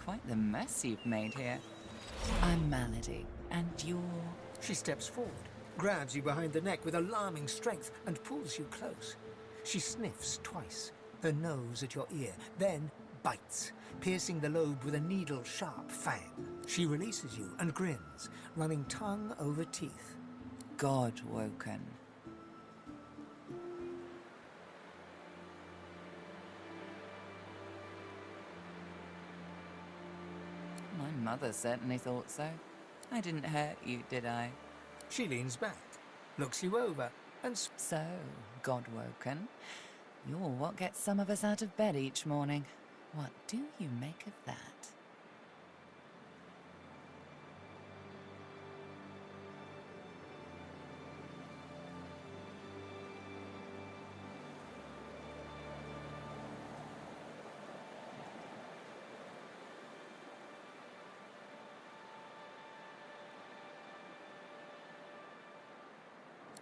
Quite the mess you've made here. I'm Malady, and you're... She steps forward, grabs you behind the neck with alarming strength, and pulls you close. She sniffs twice, her nose at your ear, then bites, piercing the lobe with a needle-sharp fang. She releases you and grins, running tongue over teeth. God-woken. My mother certainly thought so. I didn't hurt you, did I? She leans back, looks you over, and... So, God-woken, you're what gets some of us out of bed each morning. What do you make of that?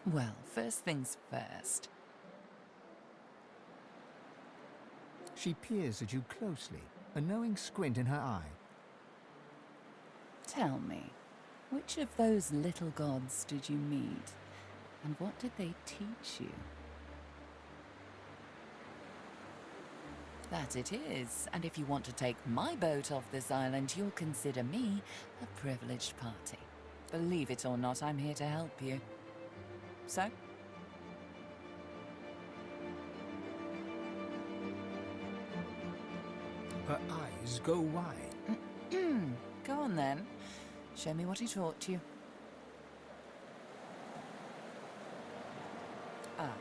Well, first things first. She peers at you closely, a knowing squint in her eye. Tell me, which of those little gods did you meet? And what did they teach you? That it is, and if you want to take my boat off this island, you'll consider me a privileged party. Believe it or not, I'm here to help you. So? Her eyes go wide. Go on then. Show me what he taught you. Ah,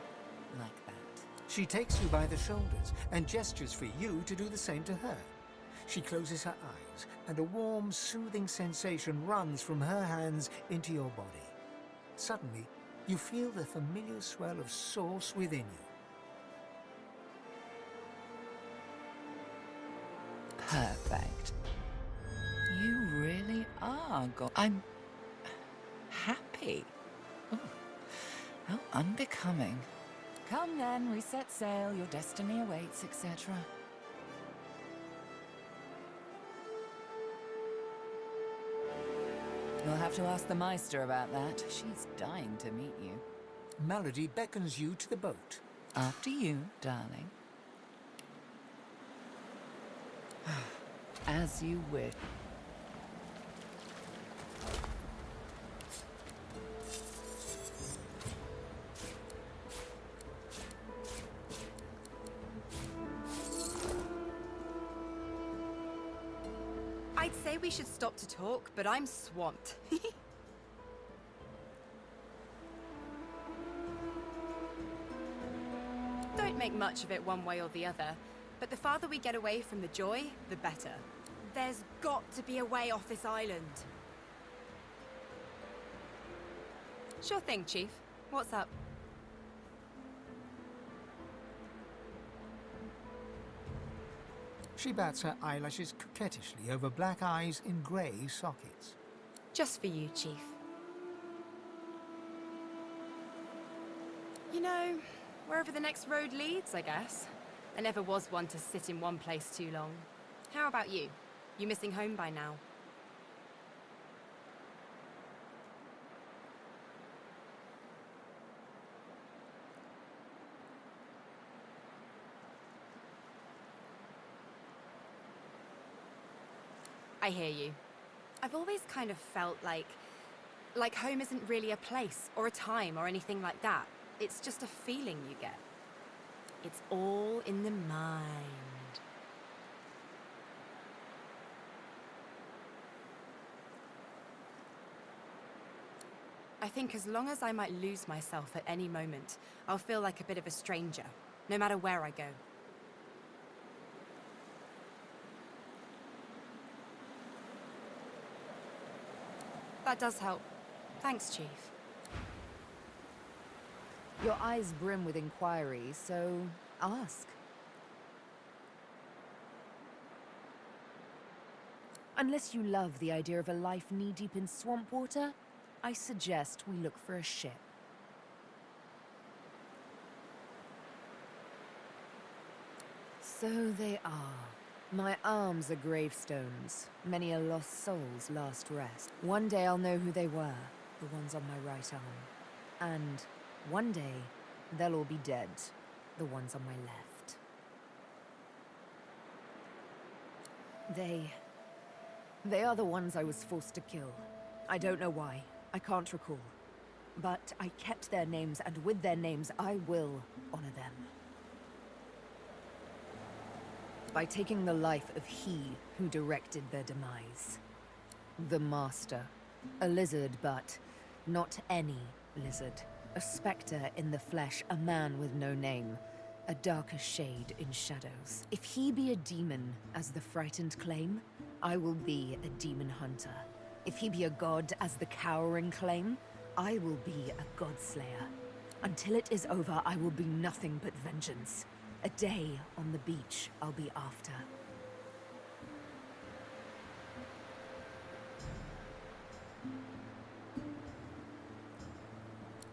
like that. She takes you by the shoulders and gestures for you to do the same to her. She closes her eyes, and a warm, soothing sensation runs from her hands into your body. Suddenly, you feel the familiar swell of source within you. Perfect. You really are I'm happy. Oh, how unbecoming. Come then, we set sail, your destiny awaits, etc. You'll have to ask the Meister about that. She's dying to meet you. Malady beckons you to the boat. After you, darling. As you wish. I'd say we should stop to talk, but I'm swamped. Don't make much of it one way or the other, but the farther we get away from the joy, the better. There's got to be a way off this island. Sure thing, Chief. What's up? She bats her eyelashes coquettishly over black eyes in grey sockets. Just for you, Chief. You know, wherever the next road leads, I guess. I never was one to sit in one place too long. How about you? You missing home by now? I hear you. I've always kind of felt like home isn't really a place or a time or anything like that. It's just a feeling you get. It's all in the mind. I think as long as I might lose myself at any moment, I'll feel like a bit of a stranger, no matter where I go. That does help. Thanks, Chief. Your eyes brim with inquiry, so ask. Unless you love the idea of a life knee-deep in swamp water, I suggest we look for a ship. So they are. My arms are gravestones. Many a lost soul's last rest. One day I'll know who they were, the ones on my right arm. And one day, they'll all be dead, the ones on my left. They are the ones I was forced to kill. I don't know why. I can't recall. But I kept their names, and with their names, I will honor them. By taking the life of he who directed their demise. The Master. A lizard, but not any lizard. A spectre in the flesh, a man with no name. A darker shade in shadows. If he be a demon, as the frightened claim, I will be a demon hunter. If he be a god, as the cowering claim, I will be a godslayer. Until it is over, I will be nothing but vengeance. A day on the beach I'll be after.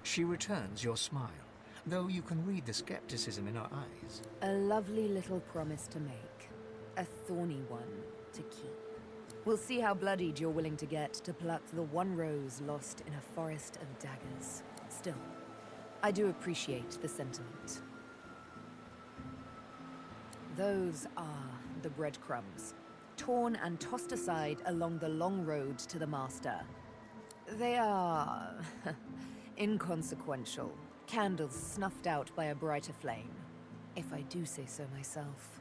She returns your smile, though you can read the skepticism in her eyes. A lovely little promise to make. A thorny one to keep. We'll see how bloodied you're willing to get to pluck the one rose lost in a forest of daggers. Still, I do appreciate the sentiment. Those are the breadcrumbs, torn and tossed aside along the long road to the Master. They are inconsequential, candles snuffed out by a brighter flame, if I do say so myself.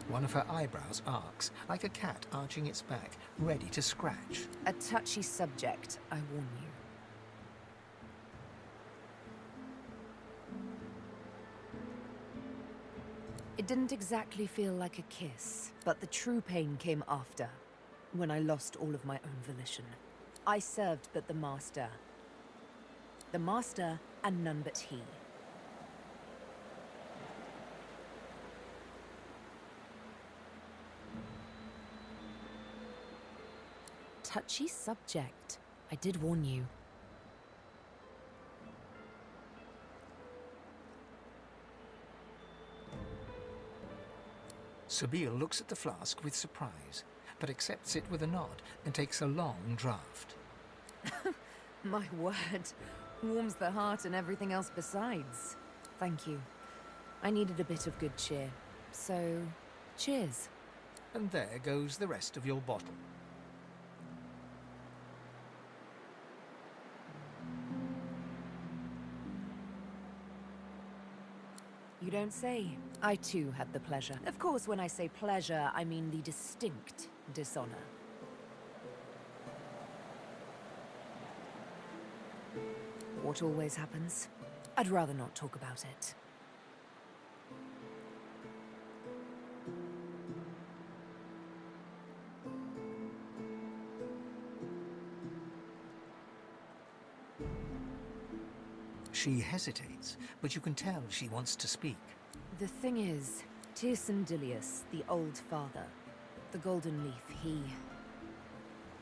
One of her eyebrows arcs, like a cat arching its back, ready to scratch. A touchy subject, I warn you. It didn't exactly feel like a kiss, but the true pain came after, when I lost all of my own volition. I served but the Master. The Master and none but he. Touchy subject. I did warn you. Sabine looks at the flask with surprise, but accepts it with a nod and takes a long draught. My word. Warms the heart and everything else besides. Thank you. I needed a bit of good cheer. So, cheers. And there goes the rest of your bottle. You don't say. I too had the pleasure. Of course, when I say pleasure, I mean the distinct dishonor. What always happens? I'd rather not talk about it. She hesitates, but you can tell she wants to speak. The thing is, Tactician, the old father, the Golden Leaf,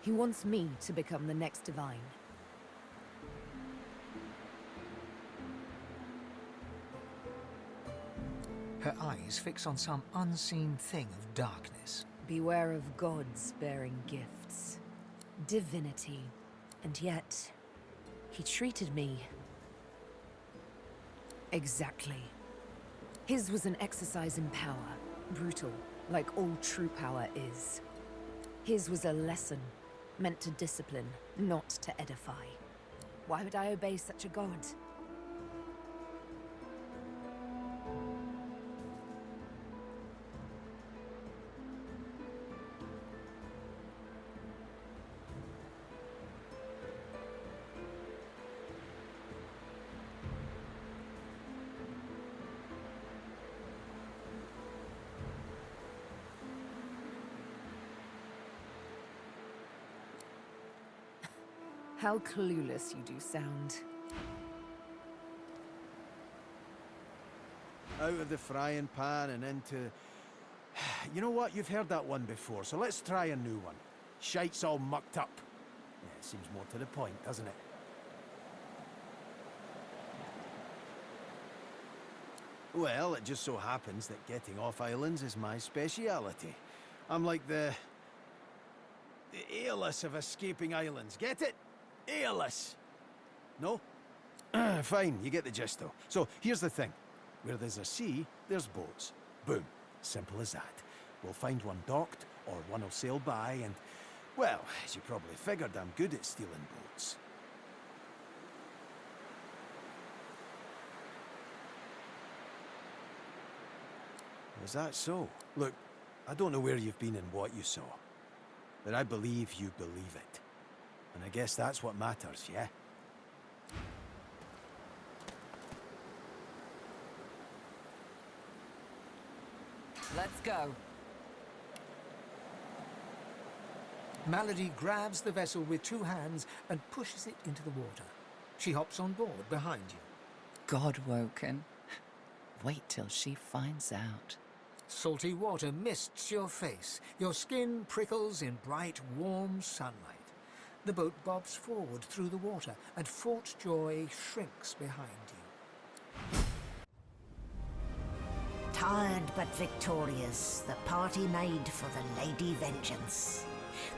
he wants me to become the next Divine. Her eyes fix on some unseen thing of darkness. Beware of gods bearing gifts. Divinity. And yet, he treated me exactly. His was an exercise in power, brutal, like all true power is. His was a lesson, meant to discipline, not to edify. Why would I obey such a god? How clueless you do sound. Out of the frying pan and into... You know what? You've heard that one before, so let's try a new one. Shite's all mucked up. Yeah, it seems more to the point, doesn't it? Well, it just so happens that getting off islands is my speciality. I'm like the Aeolus of escaping islands. Get it? Aeolus! No? Fine, you get the gist though. So, here's the thing. Where there's a sea, there's boats. Boom. Simple as that. We'll find one docked, or one will sail by, and... well, as you probably figured, I'm good at stealing boats. Is that so? Look, I don't know where you've been and what you saw, but I believe you believe it. And I guess that's what matters, yeah? Let's go. Malady grabs the vessel with 2 hands and pushes it into the water. She hops on board behind you. God-woken. Wait till she finds out. Salty water mists your face. Your skin prickles in bright, warm sunlight. The boat bobs forward through the water, and Fort Joy shrinks behind you. Tired but victorious, the party made for the Lady Vengeance.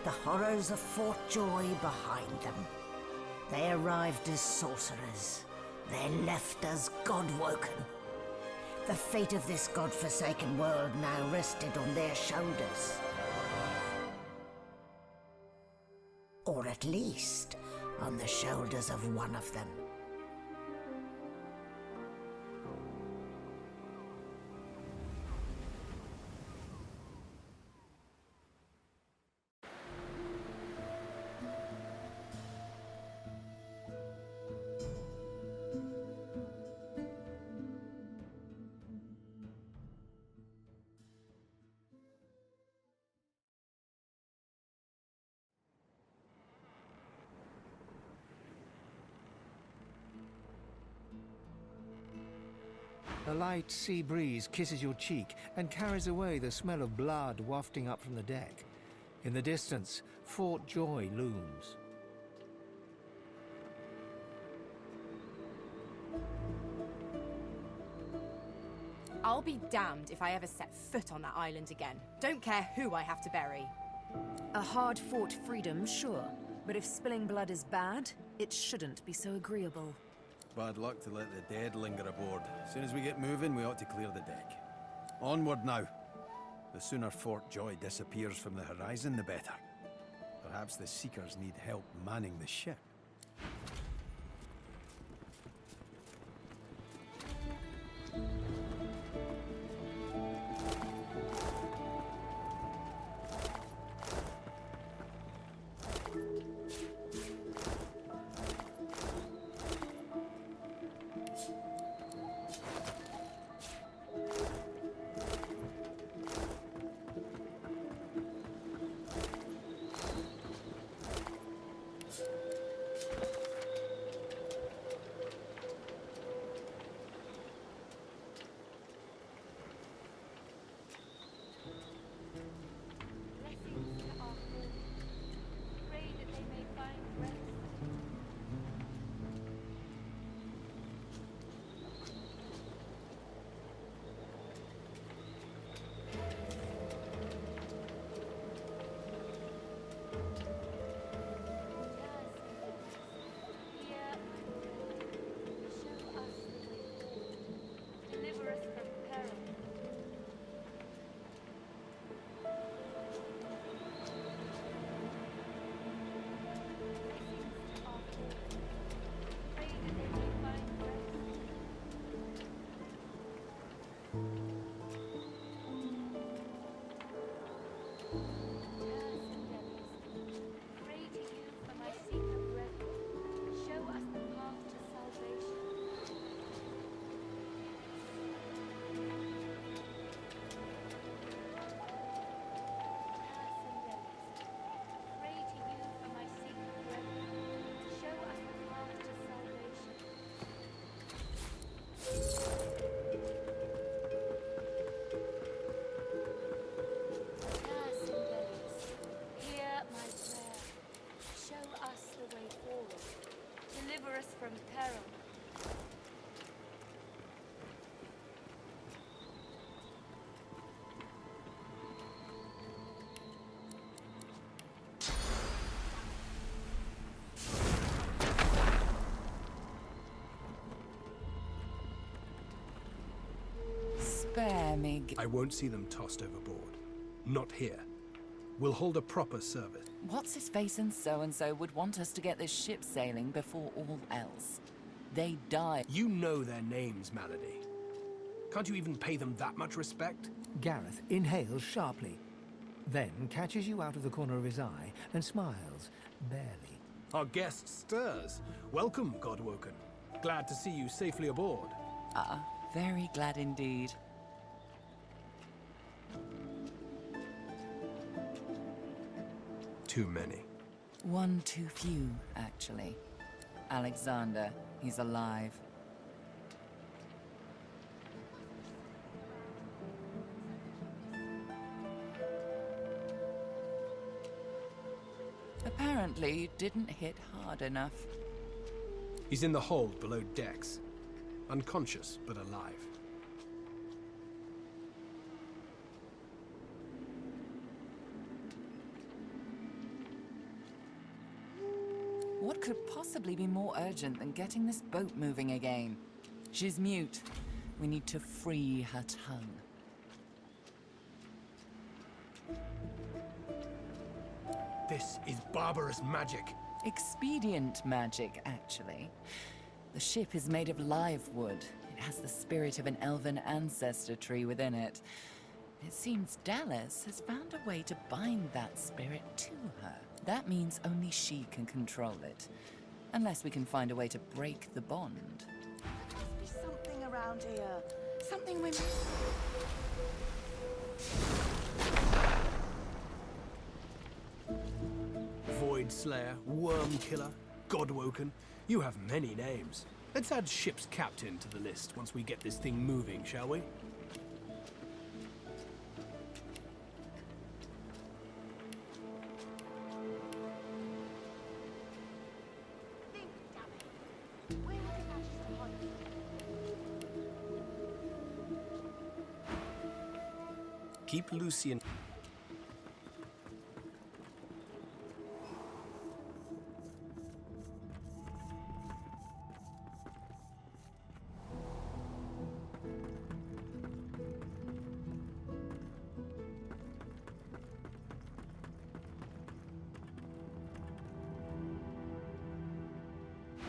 The horrors of Fort Joy behind them. They arrived as sorcerers. They left as God-woken. The fate of this God-forsaken world now rested on their shoulders. Or at least, on the shoulders of one of them. A light sea breeze kisses your cheek and carries away the smell of blood wafting up from the deck. In the distance, Fort Joy looms. I'll be damned if I ever set foot on that island again. Don't care who I have to bury. A hard-fought freedom, sure. But if spilling blood is bad, it shouldn't be so agreeable. Bad luck to let the dead linger aboard. As soon as we get moving, we ought to clear the deck. Onward now. The sooner Fort Joy disappears from the horizon, the better. Perhaps the Seekers need help manning the ship. Spare me. I won't see them tossed overboard. Not here. We'll hold a proper service. What's his face and so would want us to get this ship sailing before all else. They die. You know their names, Malady. Can't you even pay them that much respect? Gareth inhales sharply, then catches you out of the corner of his eye and smiles, barely. Our guest stirs. Welcome, Godwoken. Glad to see you safely aboard. Very glad indeed. Too many. One too few, actually. Alexander, he's alive. Apparently, you didn't hit hard enough. He's in the hold below decks. Unconscious, but alive. What could possibly be more urgent than getting this boat moving again? She's mute. We need to free her tongue. This is barbarous magic. Expedient magic, actually. The ship is made of live wood. It has the spirit of an elven ancestor tree within it. It seems Dallas has found a way to bind that spirit to her. That means only she can control it. Unless we can find a way to break the bond. There's something around here. Something we're missing. Void Slayer, Worm Killer, Godwoken. You have many names. Let's add ship's captain to the list once we get this thing moving, shall we? Keep Lucian.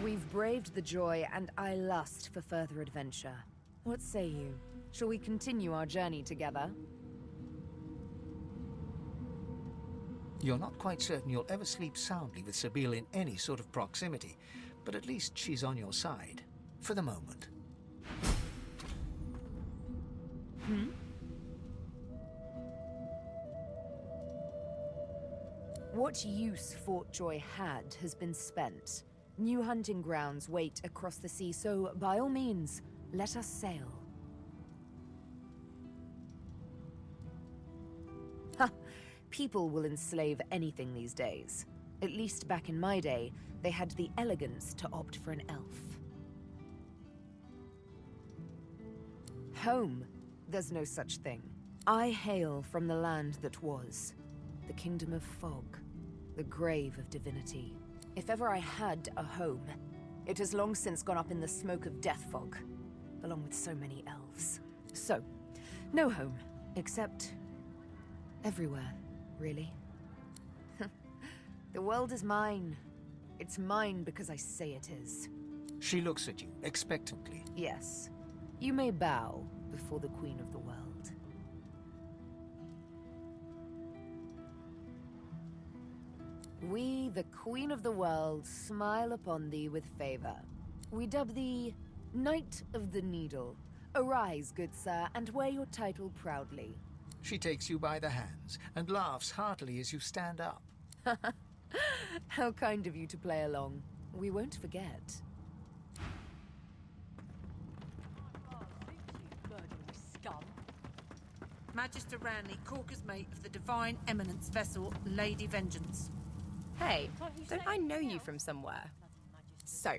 We've braved the joy, and I lust for further adventure. What say you? Shall we continue our journey together? You're not quite certain you'll ever sleep soundly with Sabine in any sort of proximity, but at least she's on your side. For the moment. What use Fort Joy had has been spent. New hunting grounds wait across the sea, so by all means, let us sail. Ha! People will enslave anything these days. At least back in my day, they had the elegance to opt for an elf. Home. There's no such thing. I hail from the land that was. The Kingdom of Fog. The grave of Divinity. If ever I had a home, it has long since gone up in the smoke of death fog, along with so many elves. So, no home, except everywhere, really. The world is mine. It's mine because I say it is. She looks at you expectantly. Yes, you may bow before the Queen of the World. We, the Queen of the World, smile upon thee with favor. We dub thee Knight of the Needle. Arise, good sir, and wear your title proudly. She takes you by the hands and laughs heartily as you stand up. How kind of you to play along. We won't forget. Magister Ranley, Corker's mate of the Divine Eminence vessel, Lady Vengeance. Hey, don't I know you from somewhere? So,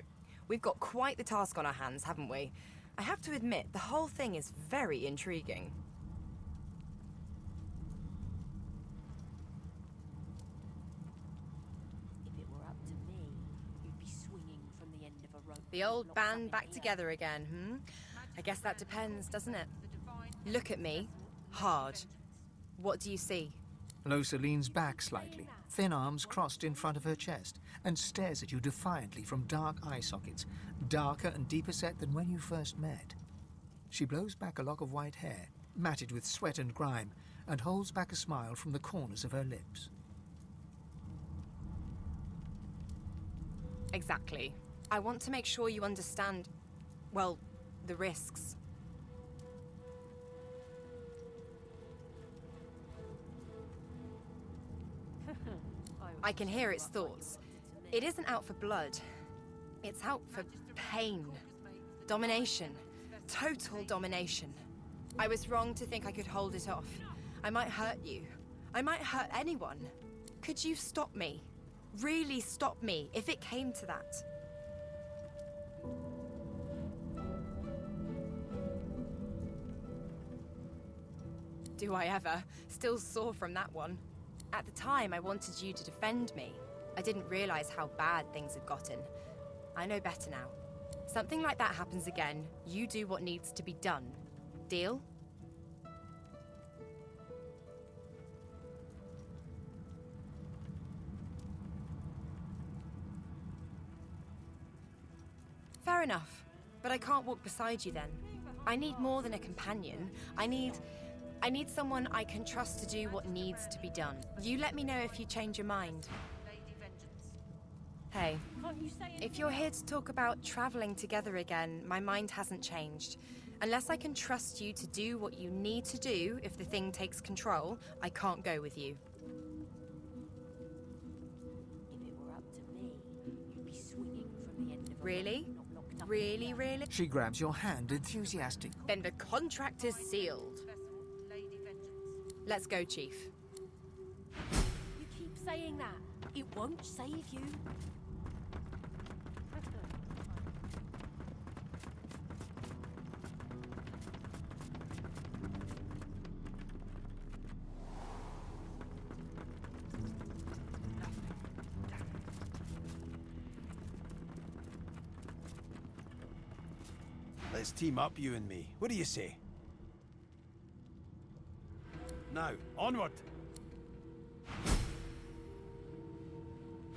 we've got quite the task on our hands, haven't we? I have to admit, the whole thing is very intriguing. If it were up to me, you'd be swinging from the end of a rope. The old band back together again, I guess that depends, doesn't it? The Divine Look at me. Hard. What do you see? Losa leans back slightly, thin arms crossed in front of her chest, and stares at you defiantly from dark eye sockets, darker and deeper set than when you first met. She blows back a lock of white hair, matted with sweat and grime, and holds back a smile from the corners of her lips. Exactly. I want to make sure you understand, well, the risks. I can hear its thoughts. It isn't out for blood. It's out for pain. Domination. Total domination. I was wrong to think I could hold it off. I might hurt you. I might hurt anyone. Could you stop me? Really stop me, if it came to that? Do I ever? Still sore from that one. At the time, I wanted you to defend me. I didn't realize how bad things had gotten. I know better now. Something like that happens again, you do what needs to be done. Deal? Fair enough, but I can't walk beside you then. I need more than a companion. I need someone I can trust to do what needs to be done. You let me know if you change your mind. Hey, if you're here to talk about traveling together again, my mind hasn't changed. Unless I can trust you to do what you need to do if the thing takes control, I can't go with you. If it were up to me, you'd be swinging from the end of a Really? rope, not locked up. Really, really? She grabs your hand, enthusiastic. Then the contract is sealed. Let's go, Chief. You keep saying that. It won't save you. Let's team up, you and me. What do you say? Now, onward!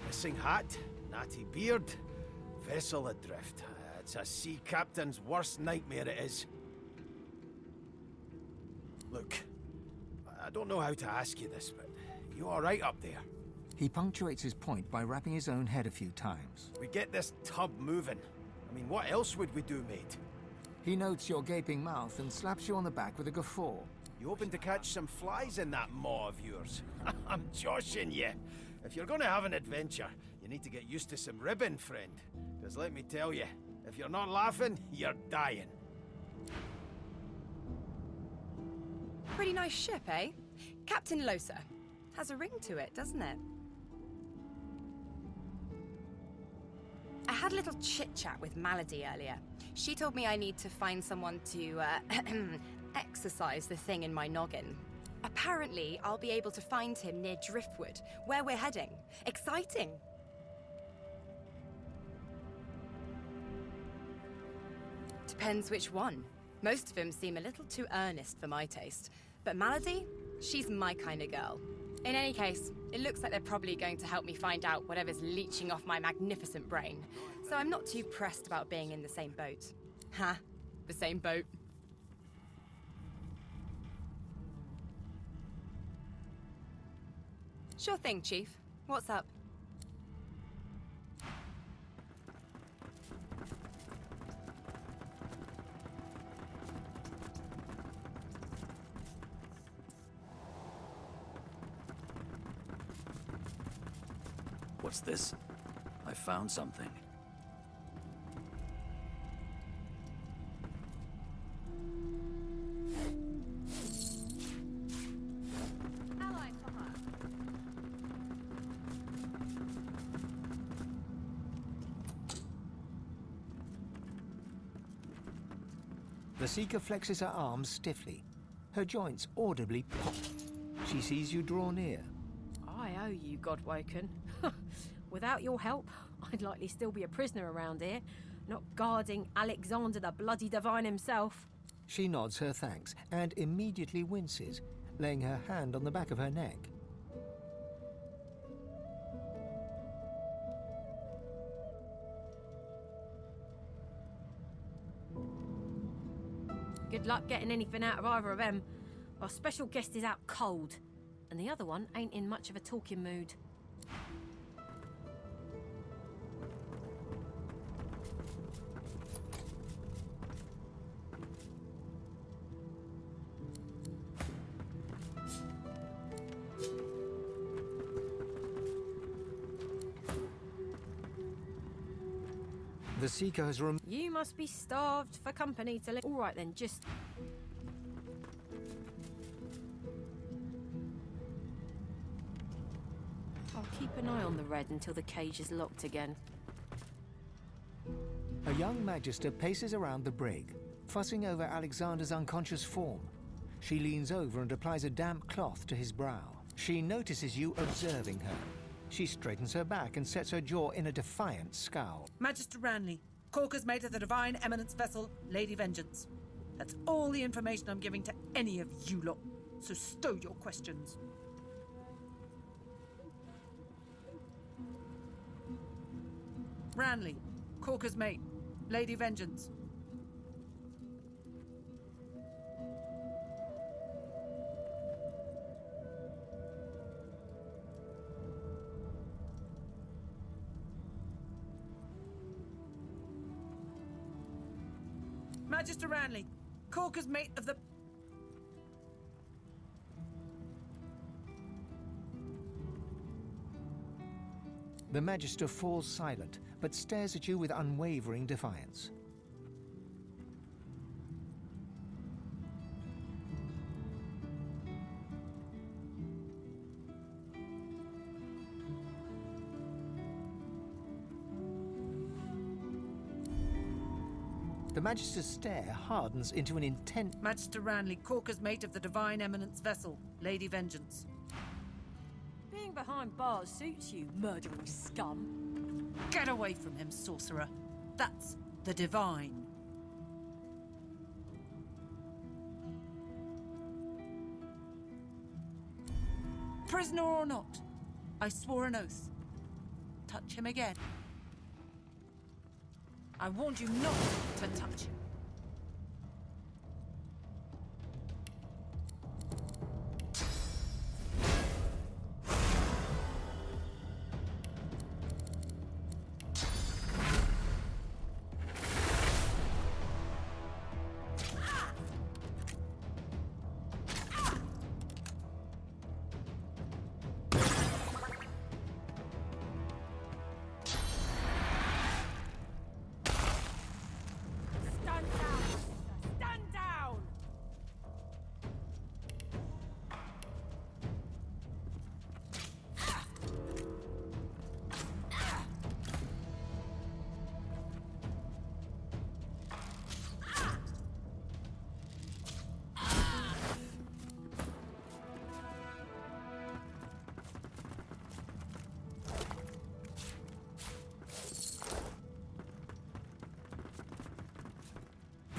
Missing hat, natty beard, vessel adrift. It's a sea captain's worst nightmare, it is. Look, I don't know how to ask you this, but you all right up there? He punctuates his point by rapping his own head a few times. We get this tub moving. I mean, what else would we do, mate? He notes your gaping mouth and slaps you on the back with a guffaw. You hoping to catch some flies in that maw of yours? I'm joshing you. If you're going to have an adventure, you need to get used to some ribbon, friend. Because let me tell you, if you're not laughing, you're dying. Pretty nice ship, eh? Captain Losa. Has a ring to it, doesn't it? I had a little chit-chat with Malady earlier. She told me I need to find someone to, exercise the thing in my noggin. Apparently, I'll be able to find him near Driftwood, where we're heading. Exciting! Depends which one. Most of them seem a little too earnest for my taste. But Malady, she's my kind of girl. In any case, it looks like they're probably going to help me find out whatever's leeching off my magnificent brain. So I'm not too pressed about being in the same boat. Ha, the same boat. Sure thing, Chief. What's up? What's this? I found something. The Seeker flexes her arms stiffly. Her joints audibly pop. She sees you draw near. I owe you, Godwoken. Without your help, I'd likely still be a prisoner around here, not guarding Alexander the bloody Divine himself. She nods her thanks and immediately winces, laying her hand on the back of her neck. Good luck getting anything out of either of them. Our special guest is out cold, and the other one ain't in much of a talking mood. The Seeker has You must be starved for company to live. All right then, just... I'll keep an eye on the Red until the cage is locked again. A young magister paces around the brig, fussing over Alexander's unconscious form. She leans over and applies a damp cloth to his brow. She notices you observing her. She straightens her back and sets her jaw in a defiant scowl. Magister Ranley, Corker's mate of the Divine Eminence vessel, Lady Vengeance. That's all the information I'm giving to any of you lot, so stow your questions. Ranley, Corker's mate, Lady Vengeance. Magister Ranley, Corker's mate of the... The Magister falls silent, but stares at you with unwavering defiance. The Magister's stare hardens into an intent... Magister Ranley, Corker's mate of the Divine Eminence vessel, Lady Vengeance. Being behind bars suits you, murdering scum. Get away from him, sorcerer. That's the Divine. Prisoner or not, I swore an oath. Touch him again. I warned you not to touch him.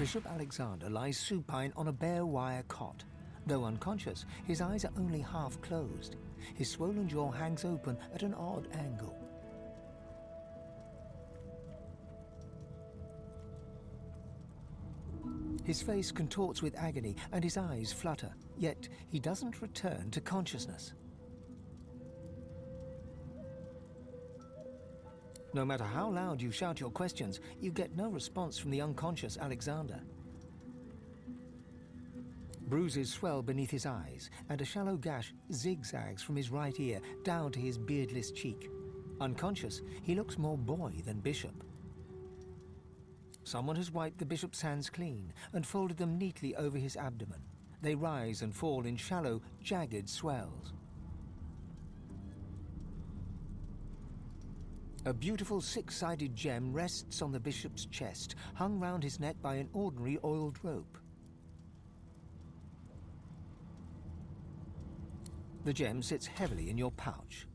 Bishop Alexander lies supine on a bare wire cot. Though unconscious, his eyes are only half closed. His swollen jaw hangs open at an odd angle. His face contorts with agony and his eyes flutter, yet he doesn't return to consciousness. No matter how loud you shout your questions, you get no response from the unconscious Alexander. Bruises swell beneath his eyes, and a shallow gash zigzags from his right ear down to his beardless cheek. Unconscious, he looks more boy than bishop. Someone has wiped the bishop's hands clean and folded them neatly over his abdomen. They rise and fall in shallow, jagged swells. A beautiful six-sided gem rests on the bishop's chest, hung round his neck by an ordinary oiled rope. The gem sits heavily in your pouch.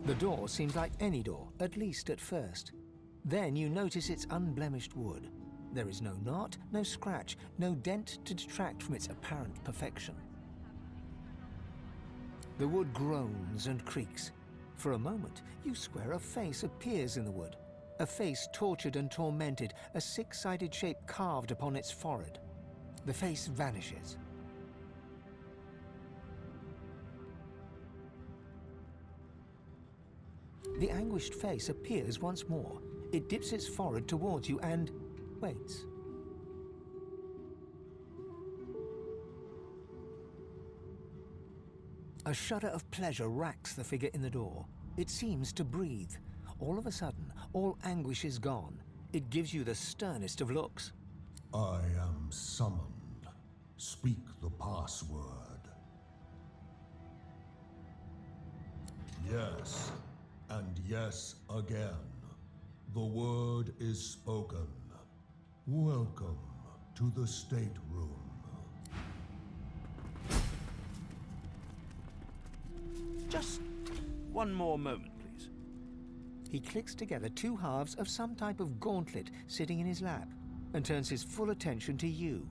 The door seems like any door, at least at first. Then you notice its unblemished wood. There is no knot, no scratch, no dent to detract from its apparent perfection. The wood groans and creaks. For a moment, you swear a face appears in the wood. A face tortured and tormented, a six-sided shape carved upon its forehead. The face vanishes. The anguished face appears once more. It dips its forehead towards you and waits. A shudder of pleasure racks the figure in the door. It seems to breathe. All of a sudden, all anguish is gone. It gives you the sternest of looks. I am summoned. Speak the password. Yes, and yes again. The word is spoken. Welcome to the stateroom. Just one more moment, please. He clicks together two halves of some type of gauntlet sitting in his lap and turns his full attention to you.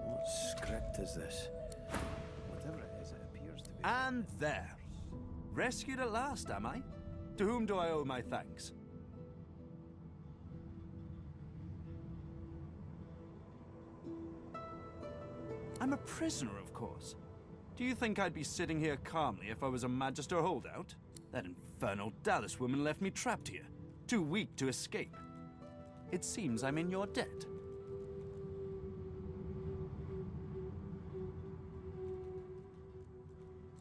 What script is this? Whatever it is, it appears to be... And there. Rescued at last, am I? To whom do I owe my thanks? I'm a prisoner, of course. Do you think I'd be sitting here calmly if I was a Magister holdout? That infernal Dallas woman left me trapped here, too weak to escape. It seems I'm in your debt.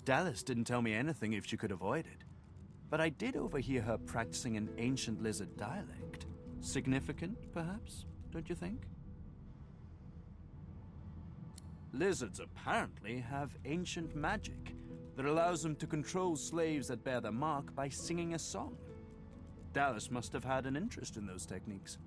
Dallas didn't tell me anything if she could avoid it, but I did overhear her practicing an ancient lizard dialect. Significant, perhaps, don't you think? Lizards apparently have ancient magic that allows them to control slaves that bear their mark by singing a song. Dallas must have had an interest in those techniques.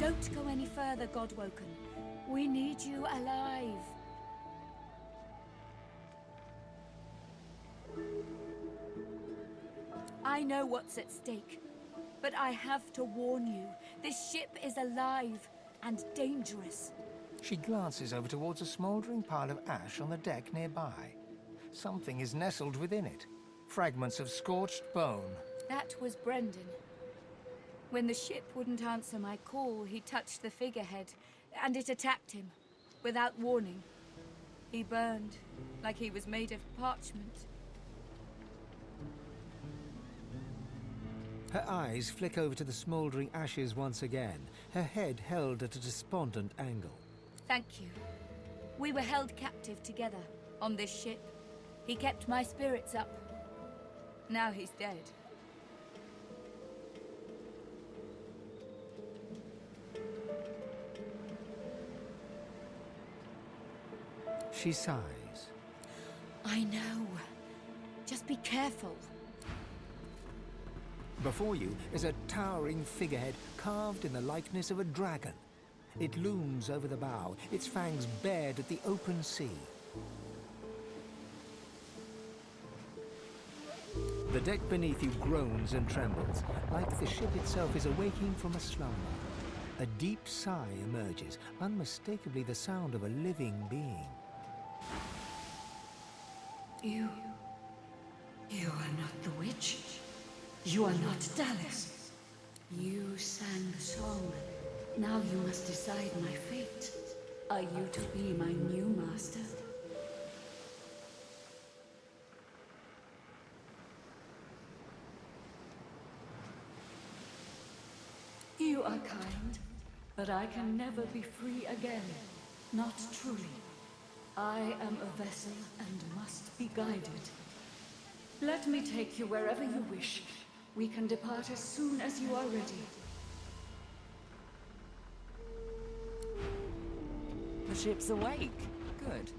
Don't go any further, Godwoken. We need you alive. I know what's at stake, but I have to warn you. This ship is alive and dangerous. She glances over towards a smouldering pile of ash on the deck nearby. Something is nestled within it. Fragments of scorched bone. That was Brendan. When the ship wouldn't answer my call, he touched the figurehead, and it attacked him, without warning. He burned, like he was made of parchment. Her eyes flick over to the smouldering ashes once again, her head held at a despondent angle. Thank you. We were held captive together, on this ship. He kept my spirits up. Now he's dead. She sighs. I know. Just be careful. Before you is a towering figurehead carved in the likeness of a dragon. It looms over the bow, its fangs bared at the open sea. The deck beneath you groans and trembles, like the ship itself is awaking from a slumber. A deep sigh emerges, unmistakably the sound of a living being. You are not the witch. You are not Dallas. You sang the song. Now you must decide my fate. Are you to be my new master? You are kind, but I can never be free again. Not truly. I am a vessel and must be guided. Let me take you wherever you wish. We can depart as soon as you are ready. The ship's awake. Good.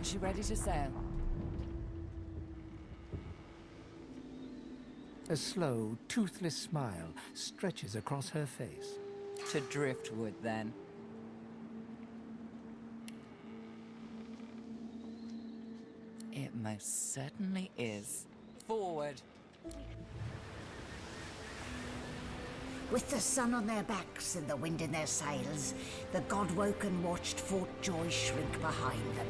Is she ready to sail? A slow, toothless smile stretches across her face. To driftwood, then. It most certainly is. Forward. With the sun on their backs and the wind in their sails, the God-woken watched Fort Joy shrink behind them.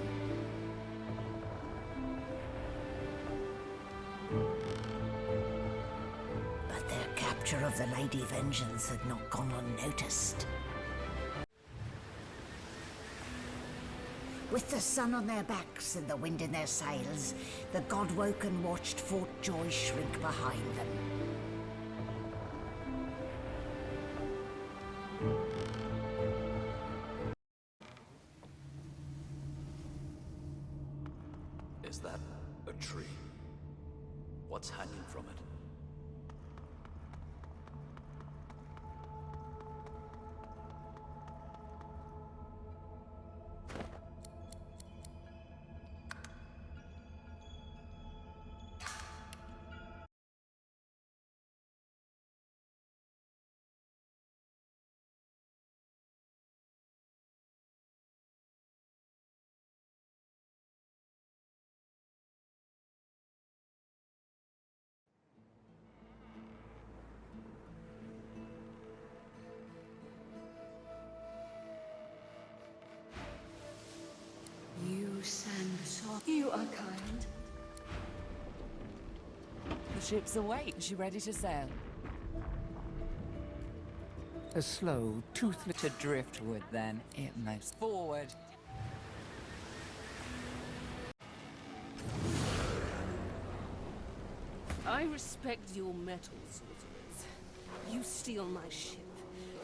But their capture of the Lady Vengeance had not gone unnoticed. With the sun on their backs and the wind in their sails, the God-woken watched Fort Joy shrink behind them. Is that a tree? What's hanging from it? You sang the song. You are kind. The ship's awake. Is she ready to sail? A slow, toothless... To driftwood, then. It most... Forward. I respect your mettle, sorcerers. You steal my ship,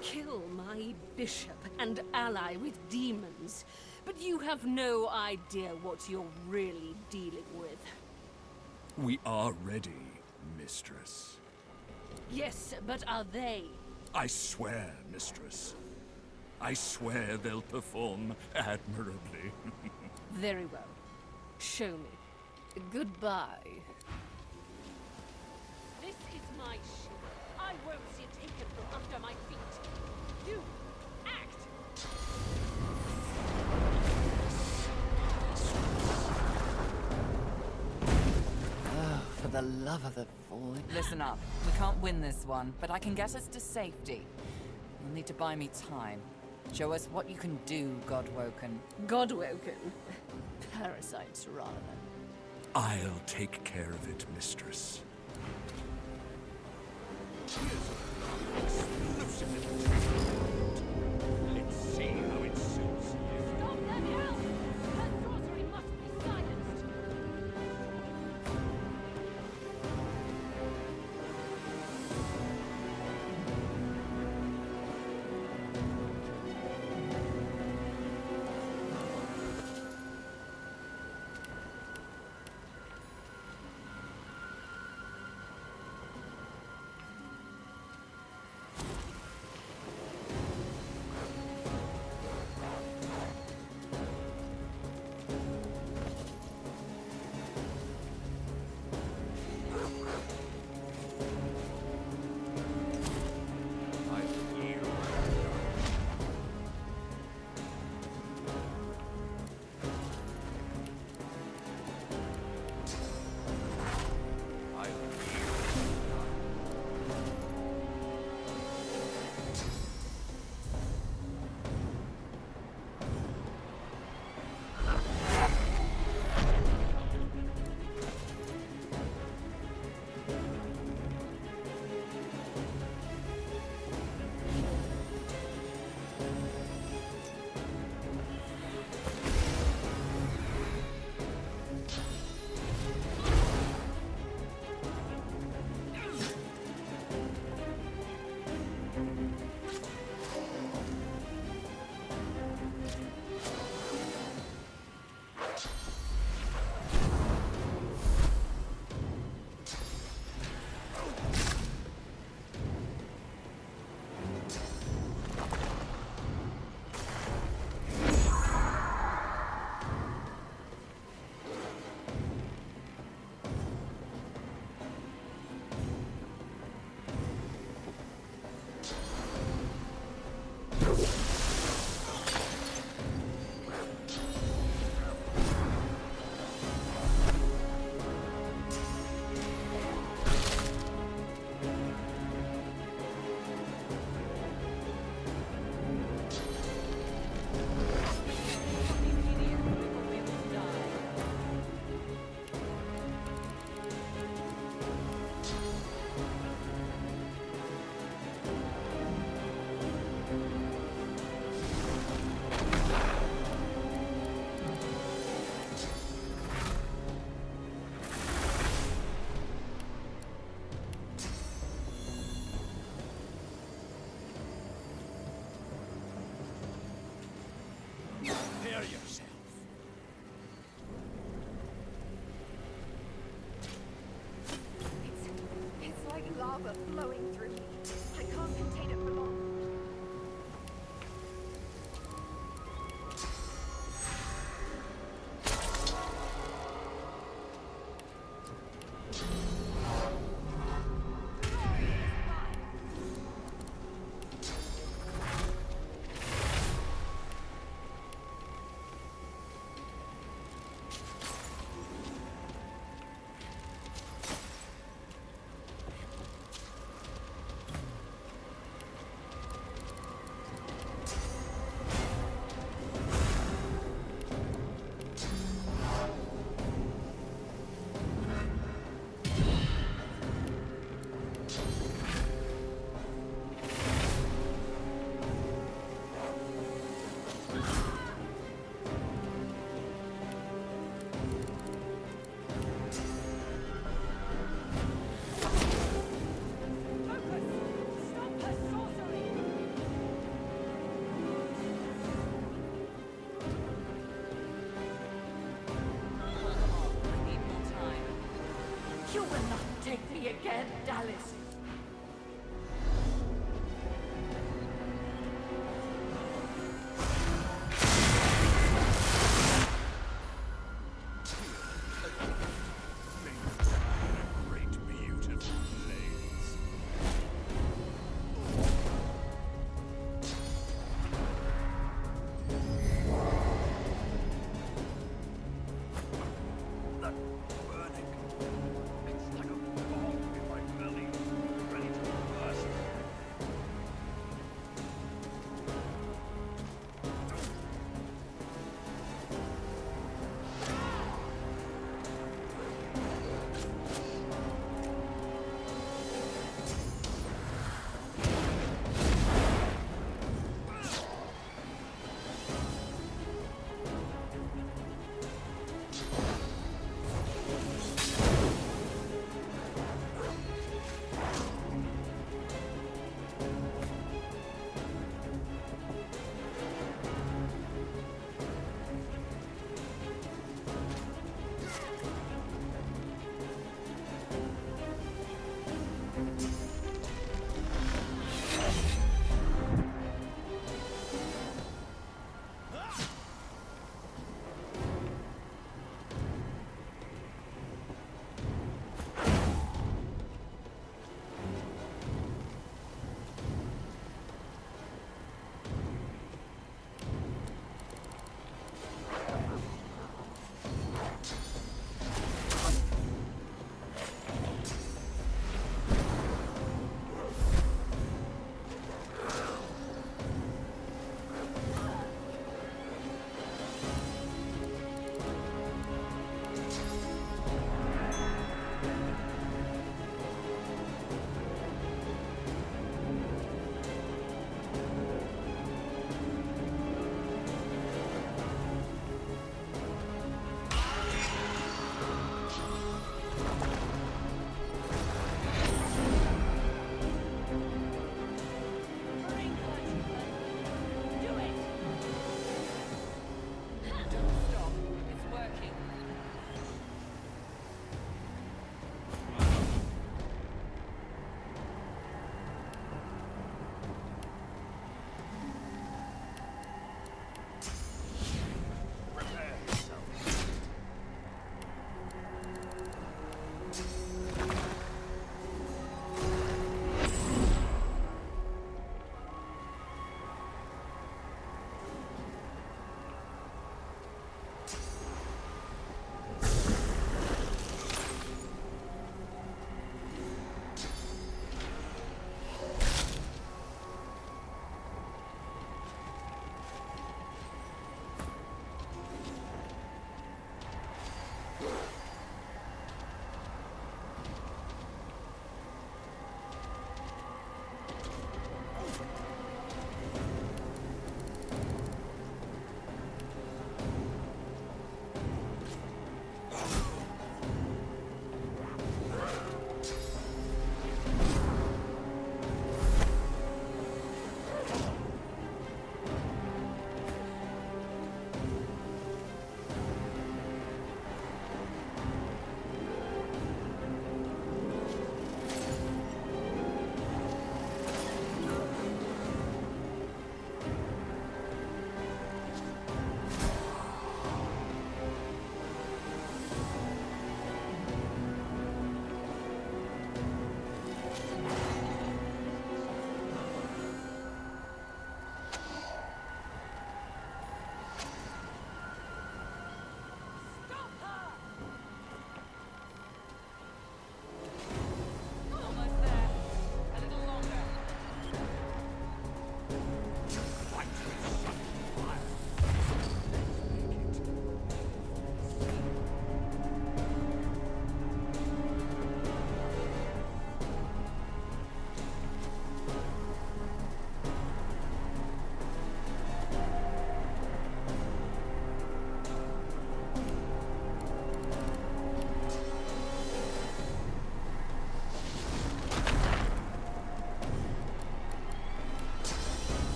kill my bishop, and ally with demons. But you have no idea what you're really dealing with. We are ready, mistress. Yes, but are they? I swear, mistress. I swear they'll perform admirably. Very well. Show me. Goodbye. This is my ship. I won't see it taken from under my feet. You act! Oh, for the love of the void. Listen up. We can't win this one, but I can get us to safety. You'll need to buy me time. Show us what you can do, Godwoken. Godwoken? Parasites, rather. I'll take care of it, mistress. Let's see how it suits you. Stop that hell! Her sorcery must be silenced! will not take me again, Dallas.